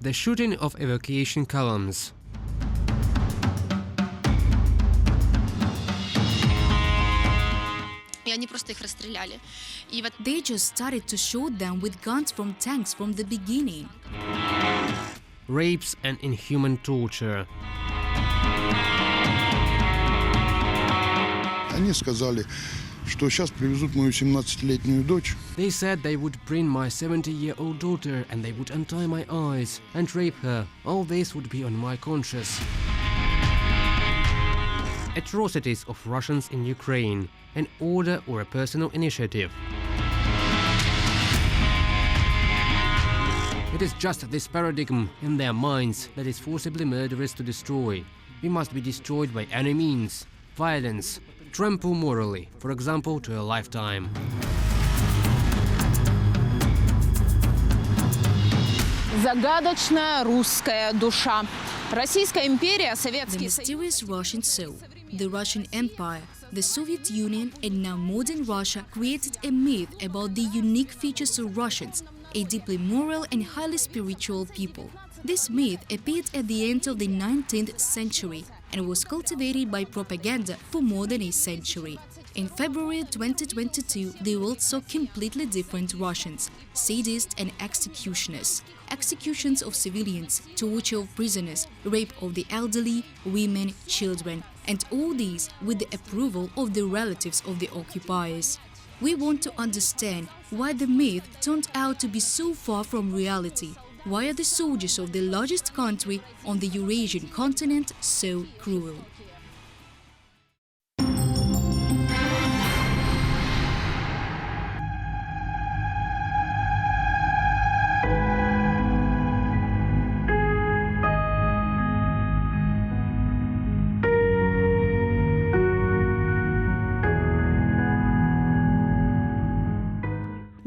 the shooting of evacuation columns. They just started to shoot them with guns from tanks from the beginning. Rapes and inhuman torture. Они сказали, что сейчас привезут мою 17-летнюю дочь. They said they would bring my 70-year-old daughter and they would untie my eyes and rape her. All this would be on my conscience. Atrocities of Russians in Ukraine, an order or a personal initiative. It is just this paradigm in their minds that is forcibly murderous to destroy. We must be destroyed by any means. Violence. Trample morally, for example, to a lifetime. Загадочная русская душа. Российская империя, The Советский Союз. mysterious Russian soul, the Russian Empire, the Soviet Union and now modern Russia created a myth about the unique features of Russians, a deeply moral and highly spiritual people. This myth appeared at the end of the 19th century and was cultivated by propaganda for more than a century. In February 2022, the world saw completely different Russians, sadists and executioners. Executions of civilians, torture of prisoners, rape of the elderly, women, children, and all these with the approval of the relatives of the occupiers. We want to understand why the myth turned out to be so far from reality. Why are the soldiers of the largest country on the Eurasian continent so cruel?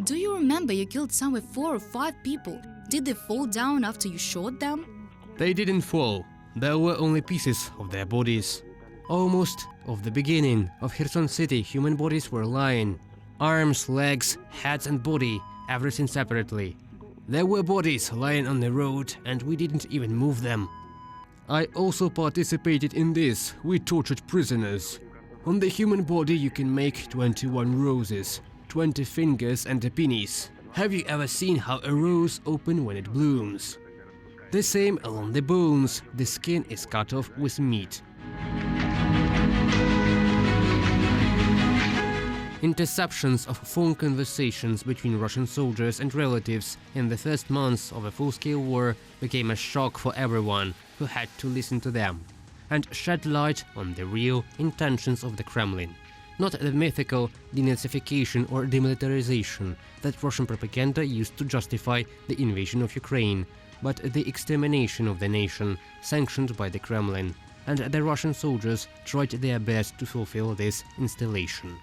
Do you remember you killed somewhere 4 or 5 people? Did they fall down after you shot them? They didn't fall. There were only pieces of their bodies. Almost of the beginning of Kherson city, human bodies were lying. Arms, legs, heads and body, everything separately. There were bodies lying on the road and we didn't even move them. I also participated in this. We tortured prisoners. On the human body you can make 21 roses, 20 fingers and a penis. Have you ever seen how a rose opens when it blooms? The same along the bones, the skin is cut off with meat. Interceptions of phone conversations between Russian soldiers and relatives in the first months of a full-scale war became a shock for everyone who had to listen to them, and shed light on the real intentions of the Kremlin. Not the mythical denazification or demilitarization that Russian propaganda used to justify the invasion of Ukraine, but the extermination of the nation, sanctioned by the Kremlin, and the Russian soldiers tried their best to fulfill this installation.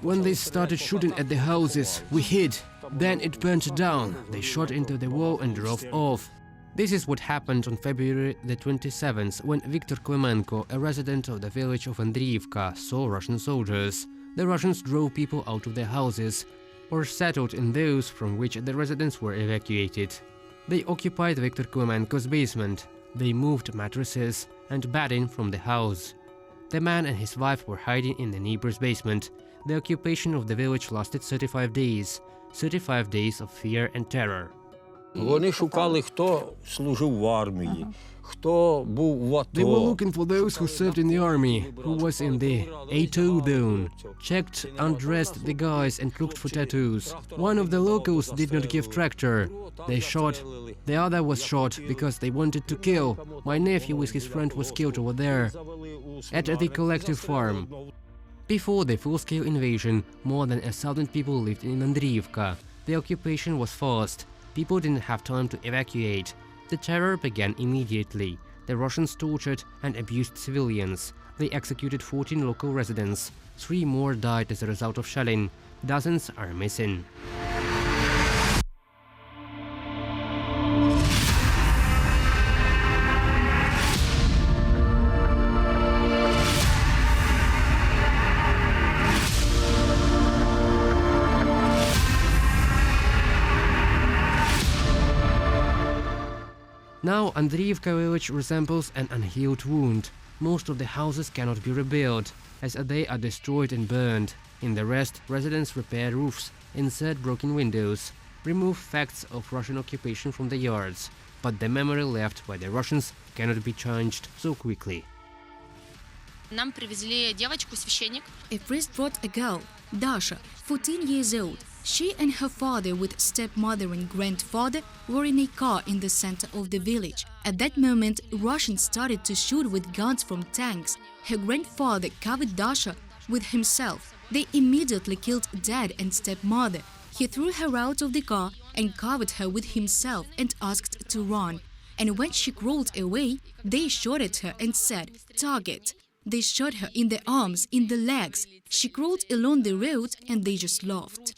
When they started shooting at the houses, we hid. Then it burnt down. They shot into the wall and drove off. This is what happened on February the 27th, when Viktor Klemenko, a resident of the village of Andriivka, saw Russian soldiers. The Russians drove people out of their houses, or settled in those from which the residents were evacuated. They occupied Viktor Klemenko's basement. They moved mattresses and bedding from the house. The man and his wife were hiding in the neighbor's basement. The occupation of the village lasted 35 days. 35 days of fear and terror. Вони шукали, хто служив в армії, хто був в АТО. They were looking for those who served in the army, who was in the ATO zone, checked, undressed the guys and looked for tattoos. One of the locals did not give tractor. They shot. The other was shot because they wanted to kill. My nephew with his friend was killed over there, at the collective farm. Before the full-scale invasion, more than 1,000 people lived in Andriivka. The occupation was fast. People didn't have time to evacuate. The terror began immediately. The Russians tortured and abused civilians. They executed 14 local residents. 3 more died as a result of shelling. Dozens are missing. Now Andriivka village resembles an unhealed wound. Most of the houses cannot be rebuilt, as they are destroyed and burned. In the rest, residents repair roofs, insert broken windows, remove facts of Russian occupation from the yards, but the memory left by the Russians cannot be changed so quickly. Нам привезли девочку-священник. A priest brought a girl, Dasha, 14 years old. She and her father with stepmother and grandfather were in a car in the center of the village. At that moment, Russians started to shoot with guns from tanks. Her grandfather covered Dasha with himself. They immediately killed dad and stepmother. He threw her out of the car and covered her with himself and asked to run. And when she crawled away, they shot at her and said, "Target." They shot her in the arms, in the legs. She crawled along the road and they just laughed.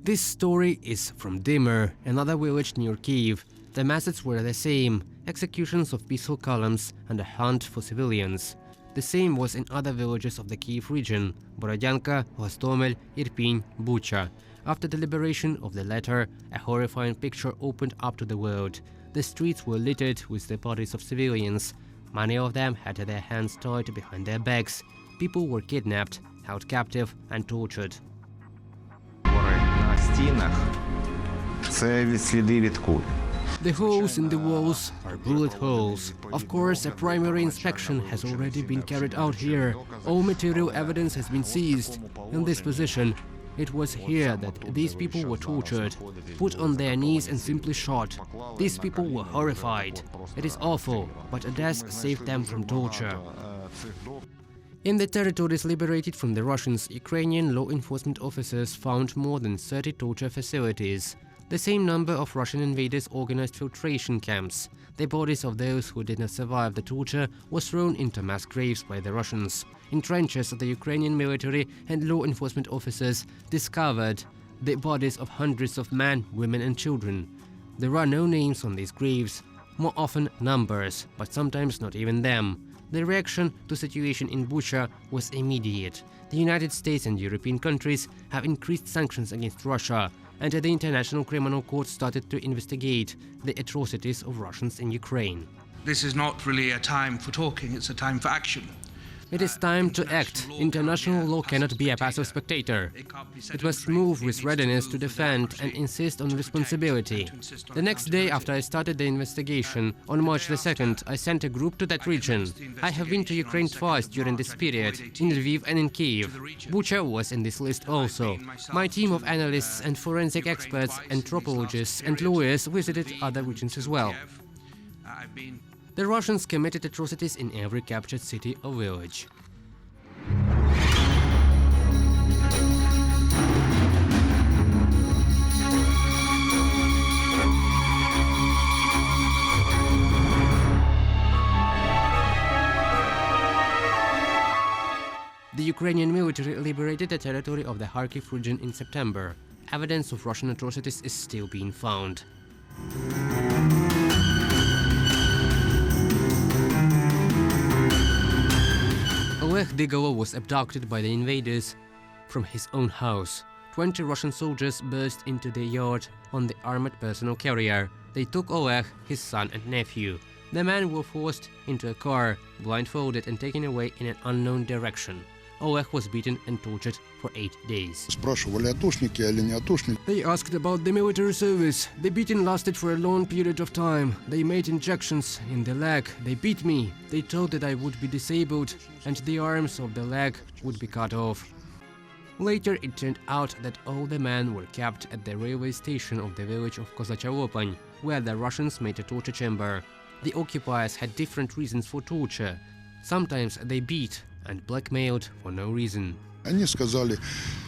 This story is from Dimir, another village near Kyiv. The methods were the same: executions of peaceful columns and a hunt for civilians. The same was in other villages of the Kyiv region: Borodyanka, Hostomel, Irpin, Bucha. After the liberation of the latter, a horrifying picture opened up to the world. The streets were littered with the bodies of civilians. Many of them had their hands tied behind their backs. People were kidnapped, held captive and tortured. На стінах це сліди від куль. The holes in the walls are bullet holes. Of course, a primary inspection has already been carried out here. All material evidence has been seized. In this position, it was here that these people were tortured, put on their knees and simply shot. These people were horrified. It is awful, but a death saved them from torture. In the territories liberated from the Russians, Ukrainian law enforcement officers found more than 30 torture facilities. The same number of Russian invaders organized filtration camps. The bodies of those who did not survive the torture were thrown into mass graves by the Russians. In trenches, the Ukrainian military and law enforcement officers discovered the bodies of hundreds of men, women and children. There are no names on these graves, more often numbers, but sometimes not even them. The reaction to the situation in Bucha was immediate. The United States and European countries have increased sanctions against Russia, and the International Criminal Court started to investigate the atrocities of Russians in Ukraine. This is not really a time for talking, it's a time for action. It is time to act. International law cannot be a passive spectator. It must move with readiness to defend and insist on responsibility. The next day after I started the investigation, on March the 2nd, I sent a group to that region. I have been to Ukraine twice during this period, in Lviv and in Kyiv. Bucha was in this list also. My team of analysts and forensic experts, anthropologists and lawyers visited other regions as well. The Russians committed atrocities in every captured city or village. The Ukrainian military liberated the territory of the Kharkiv region in September. Evidence of Russian atrocities is still being found. Oleg Digalo was abducted by the invaders from his own house. 20 Russian soldiers burst into the yard on the armored personnel carrier. They took Oleg, his son and nephew. The men were forced into a car, blindfolded and taken away in an unknown direction. Oleg was beaten and tortured for 8 days. Спрашивали, атошники или не атошники. They asked about the military service. The beating lasted for a long period of time. They made injections in the leg. They beat me. They told that I would be disabled and the arms of the leg would be cut off. Later it turned out that all the men were kept at the railway station of the village of Kozachya Lopань, where the Russians made a torture chamber. The occupiers had different reasons for torture. Sometimes they beat and blackmailed for no reason. Они сказали,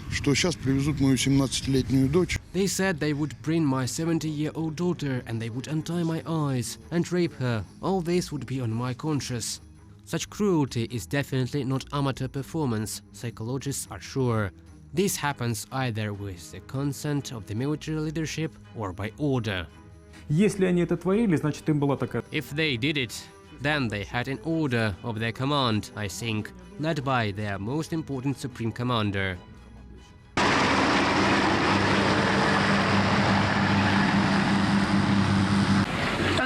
что сейчас привезут мою 17-летнюю дочь. They said they would bring my 70-year-old daughter and they would untie my eyes and rape her. All this would be on my conscience. Such cruelty is definitely not amateur performance, psychologists are sure. This happens either with the consent of the military leadership or by order. Если они это творили, значит им была такая. If they did it, then they had an order of their command, I think, led by their most important supreme commander.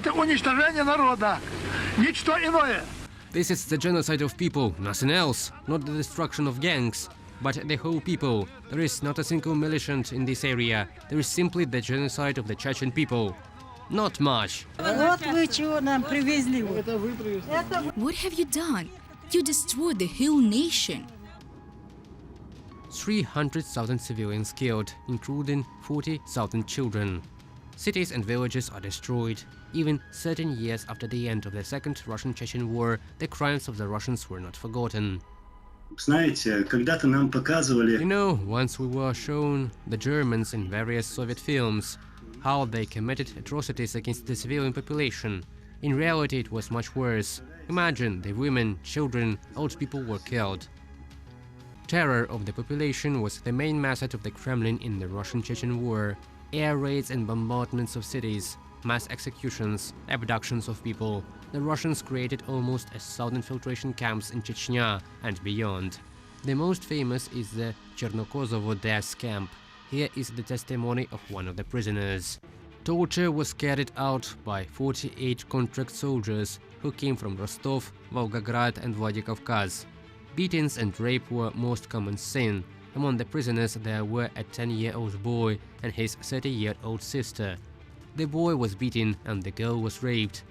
Это уничтожение народа. Ничто иное. This is the genocide of people, nothing else. Not the destruction of gangs, but the whole people. There is not a single militant in this area. There is simply the genocide of the Chechen people. Not much. What have you done? You destroyed the whole nation. 300,000 civilians killed, including 40,000 children. Cities and villages are destroyed. Even 13 years after the end of the Second Russian-Chechen War, the crimes of the Russians were not forgotten. Знаете, когда-то нам показывали... You know, once we were shown the Germans in various Soviet films, how they committed atrocities against the civilian population. In reality, it was much worse. Imagine, the women, children, old people were killed. Terror of the population was the main method of the Kremlin in the Russian-Chechen War. Air raids and bombardments of cities, mass executions, abductions of people. The Russians created almost 1,000 filtration camps in Chechnya and beyond. The most famous is the Chernokozovo death camp. Here is the testimony of one of the prisoners. Torture was carried out by 48 contract soldiers who came from Rostov, Volgograd and Vladikavkaz. Beatings and rape were most common sin. Among the prisoners there were a 10-year-old boy and his 30-year-old sister. The boy was beaten and the girl was raped.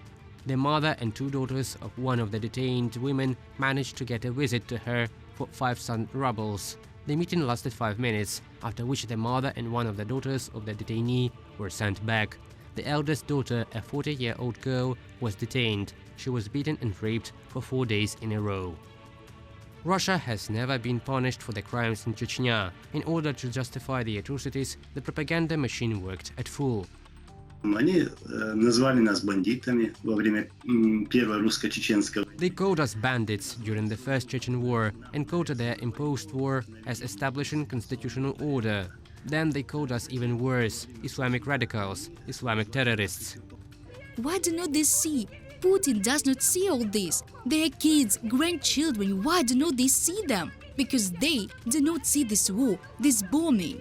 The mother and two daughters of one of the detained women managed to get a visit to her for 5,000 rubles. The meeting lasted 5 minutes, after which the mother and one of the daughters of the detainee were sent back. The eldest daughter, a 40-year-old girl, was detained. She was beaten and raped for 4 days in a row. Russia has never been punished for the crimes in Chechnya. In order to justify the atrocities, the propaganda machine worked at full. Они назвали нас бандитами во время Первой русско-чеченской. They called us bandits during the First Chechen War and quoted their imposed war as establishing constitutional order. Then they called us even worse, Islamic radicals, Islamic terrorists. Why do not they see? Putin does not see all this. Their kids, grandchildren, why do not they see them? Because they do not see this war, this bombing.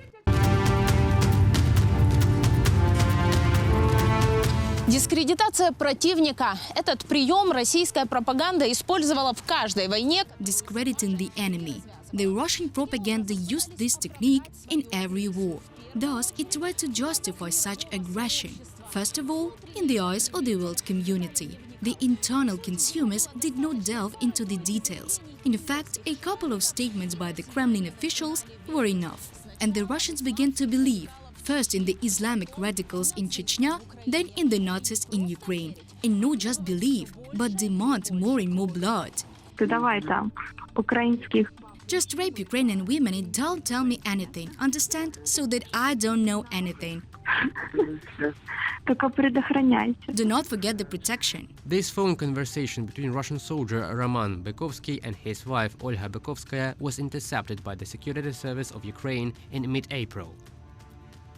Дискредитация противника. Этот прием российская пропаганда использовала в каждой войне. Discrediting the enemy. The Russian propaganda used this technique in every war. Thus, it tried to justify such aggression. First of all, in the eyes of the world community. The internal consumers did not delve into the details. In fact, a couple of statements by the Kremlin officials were enough. And the Russians began to believe, first in the Islamic radicals in Chechnya, then in the Nazis in Ukraine. And not just believe, but demand more and more blood. Just rape Ukrainian women and don't tell me anything, understand? So that I don't know anything. Do not forget the protection. This phone conversation between Russian soldier Roman Bykovsky and his wife Olga Bykovskaya was intercepted by the security service of Ukraine in mid-April.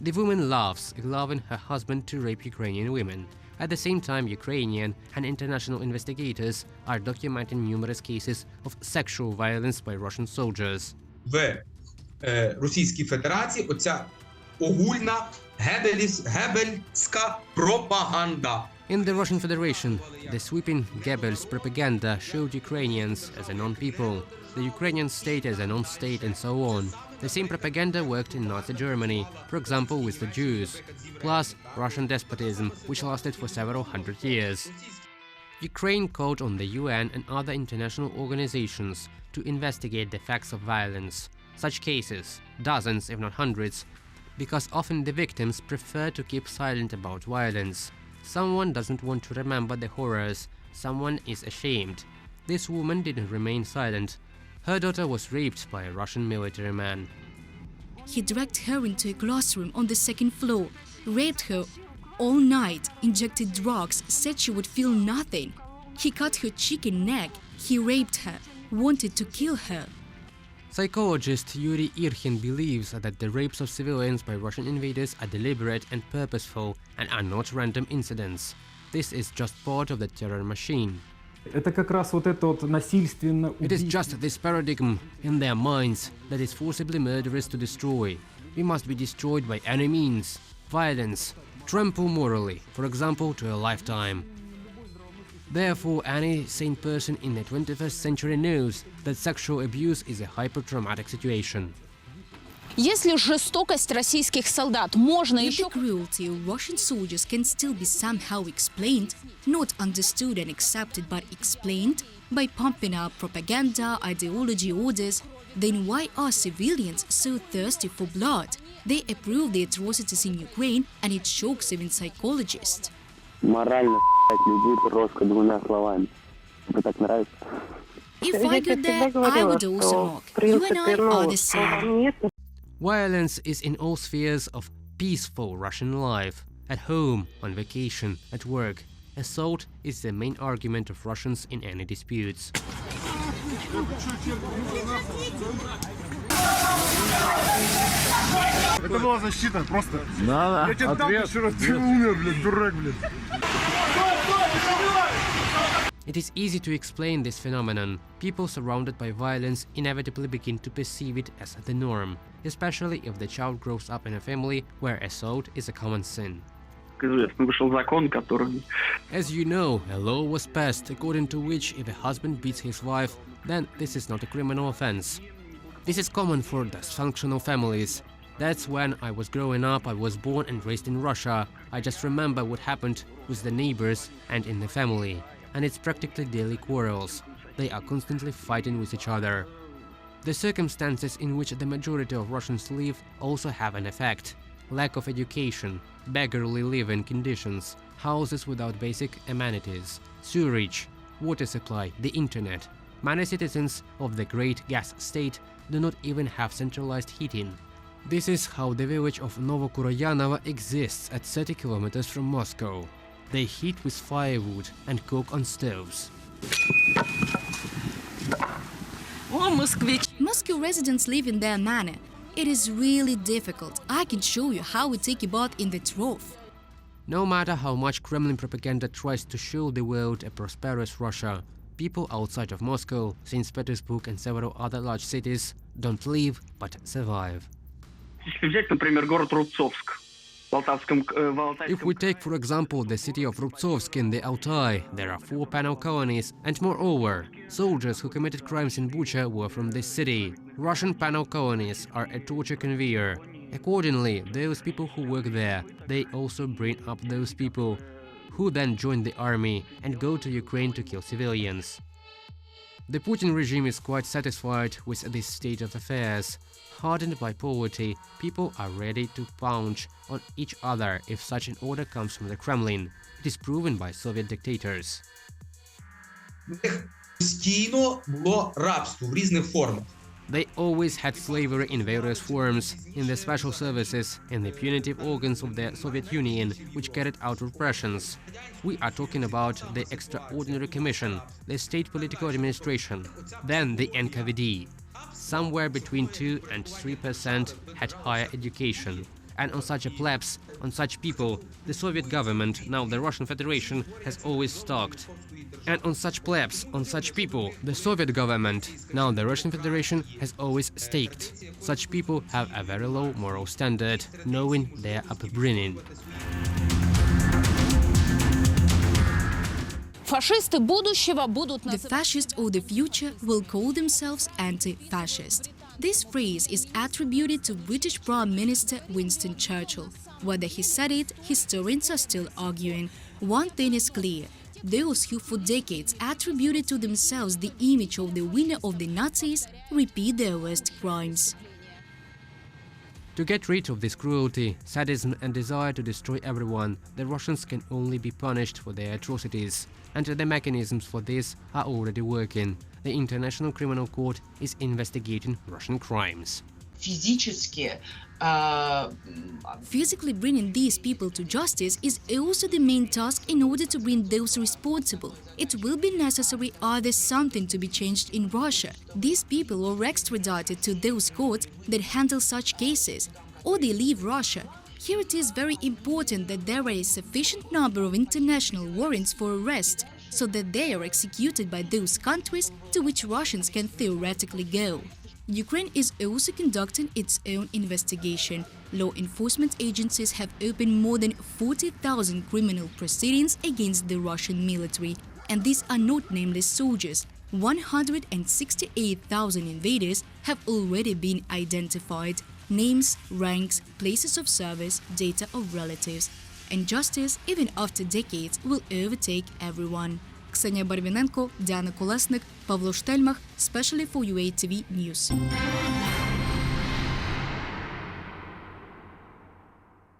The woman laughs, allowing her husband to rape Ukrainian women. At the same time, Ukrainian and international investigators are documenting numerous cases of sexual violence by Russian soldiers. В Російській Федерації оця огульна гебельська пропаганда. In the Russian Federation, the sweeping Goebbels propaganda showed Ukrainians as a non-people, the Ukrainian state as a non-state, and so on. The same propaganda worked in Nazi Germany, for example with the Jews, plus Russian despotism, which lasted for several hundred years. Ukraine called on the UN and other international organizations to investigate the facts of violence. Such cases, dozens if not hundreds, because often the victims prefer to keep silent about violence. Someone doesn't want to remember the horrors, someone is ashamed. This woman didn't remain silent. Her daughter was raped by a Russian military man. He dragged her into a classroom on the second floor, raped her all night, injected drugs, said she would feel nothing. He cut her cheek and neck, he raped her, wanted to kill her. Psychologist Yuri Irkin believes that the rapes of civilians by Russian invaders are deliberate and purposeful and are not random incidents. This is just part of the terror machine. Это как раз вот это вот насильственно It is just this paradigm in their minds that is forcibly murderous to destroy. We must be destroyed by any means. Violence. trample morally, for example, to a lifetime. Therefore, any sane person in the 21st century knows that sexual abuse is a hyper-traumatic situation. Если жестокость российских солдат можно If еще... the cruelty of Russian soldiers can still be somehow explained, not understood and accepted but explained, by pumping up propaganda, ideology orders, then why are civilians so thirsty for blood? They approve the atrocities in Ukraine, and it shocks even psychologists. Морально людей просто двумя словами. Тебе так нравится? If I got there, I would also mock. You and I are the same. Violence is in all spheres of peaceful Russian life, at home, on vacation, at work. Assault is the main argument of Russians in any disputes. Это была защита, просто. Да, Я тебе дам, ты умер, блядь, дурак, блядь. It is easy to explain this phenomenon. People surrounded by violence inevitably begin to perceive it as the norm, especially if the child grows up in a family where assault is a common sin. Вышел закон, который... As you know, a law was passed according to which if a husband beats his wife, then this is not a criminal offense. This is common for dysfunctional families. That's when I was growing up. I was born and raised in Russia. I just remember what happened with the neighbors and in the family. And it's practically daily quarrels. They are constantly fighting with each other. The circumstances in which the majority of Russians live also have an effect. Lack of education, beggarly living conditions, houses without basic amenities, sewerage, water supply, the internet. Many citizens of the great gas state do not even have centralized heating. This is how the village of Novokurayanova exists at 30 kilometers from Moscow. They heat with firewood and cook on stoves. Moscow residents live in their manner. It is really difficult. I can show you how we take a bath in the trough. No matter how much Kremlin propaganda tries to show the world a prosperous Russia, people outside of Moscow, St. Petersburg and several other large cities don't live but survive. Если взять, например, город Рубцовск. If we take, for example, the city of Rubtsovsk in the Altai, there are 4 penal colonies, and moreover, soldiers who committed crimes in Bucha were from this city. Russian penal colonies are a torture conveyor. Accordingly, those people who work there, they also bring up those people, who then join the army and go to Ukraine to kill civilians. The Putin regime is quite satisfied with this state of affairs. Hardened by poverty, people are ready to pounce on each other if such an order comes from the Kremlin. It is proven by Soviet dictators. Постійно було рабство в різних формах. They always had slavery in various forms, in the special services, in the punitive organs of the Soviet Union, which carried out repressions. We are talking about the Extraordinary Commission, the State Political Administration, then the NKVD. Somewhere between 2 and 3% had higher education. And on such a plebs, on such people, the Soviet government, now the Russian Federation, has always stalked. And on such plebs, on such people, the Soviet government, now the Russian Federation, has always staked. Such people have a very low moral standard, knowing their upbringing. Фашисты будущего будут... The fascists of the future will call themselves anti-fascist. This phrase is attributed to British Prime Minister Winston Churchill. Whether he said it, historians are still arguing. One thing is clear. Those who for decades attributed to themselves the image of the winner of the Nazis repeat their worst crimes. To get rid of this cruelty, sadism and desire to destroy everyone, the Russians can only be punished for their atrocities. And the mechanisms for this are already working. The International Criminal Court is investigating Russian crimes. Physically bringing these people to justice is also the main task in order to bring those responsible. It will be necessary either something to be changed in Russia. These people are extradited to those courts that handle such cases, or they leave Russia. Here it is very important that there are a sufficient number of international warrants for arrest, so that they are executed by those countries to which Russians can theoretically go. Ukraine is also conducting its own investigation. Law enforcement agencies have opened more than 40,000 criminal proceedings against the Russian military. And these are not nameless soldiers. 168,000 invaders have already been identified. Names, ranks, places of service, data of relatives. And justice, even after decades, will overtake everyone. Ксенія Барвіненко, Діана Колесник, Павло Штельмах, specially for UATV News.